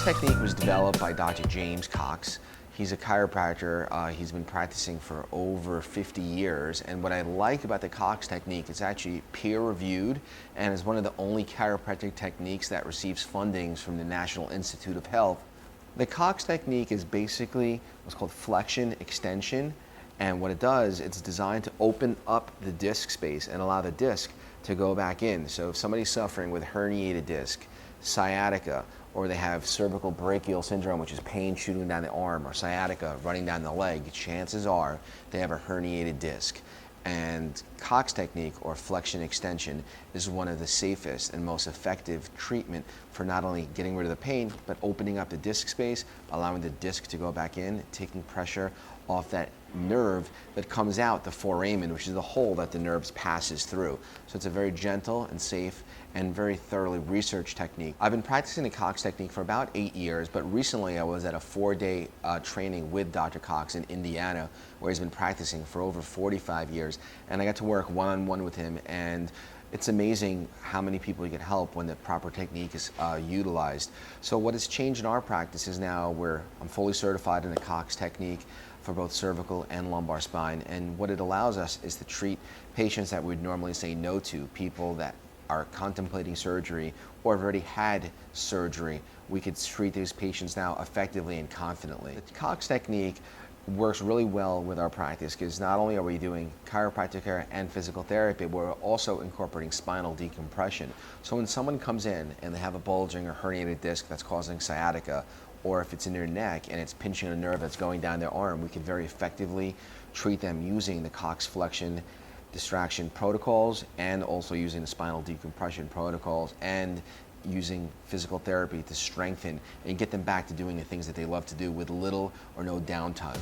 COX technique was developed by Dr. James Cox. He's a chiropractor. He's been practicing for over 50 years. And what I like about the COX technique, it's actually peer-reviewed and is one of the only chiropractic techniques that receives fundings from the National Institute of Health. The COX technique is basically what's called flexion extension. And what it does, it's designed to open up the disc space and allow the disc to go back in. So if somebody's suffering with herniated disc, sciatica, or they have cervical brachial syndrome, which is pain shooting down the arm, or sciatica running down the leg, chances are they have a herniated disc. And COX technique, or flexion extension, is one of the safest and most effective treatment for not only getting rid of the pain, but opening up the disc space, allowing the disc to go back in, taking pressure off that nerve that comes out, the foramen, which is the hole that the nerves passes through. So it's a very gentle and safe and very thoroughly researched technique. I've been practicing the COX technique for about 8 years, but recently I was at a 4-day training with Dr. Cox in Indiana, where he's been practicing for over 45 years. And I got to work one-on-one with him, and it's amazing how many people you can help when the proper technique is utilized. So what has changed in our practice is now I'm fully certified in the COX technique for both cervical and lumbar spine. And what it allows us is to treat patients that we'd normally say no to, people that are contemplating surgery or have already had surgery. We could treat these patients now effectively and confidently. The COX technique works really well with our practice because not only are we doing chiropractic care and physical therapy, but we're also incorporating spinal decompression. So when someone comes in and they have a bulging or herniated disc that's causing sciatica, or if it's in their neck and it's pinching a nerve that's going down their arm, we can very effectively treat them using the COX flexion distraction protocols and also using the spinal decompression protocols and using physical therapy to strengthen and get them back to doing the things that they love to do with little or no downtime.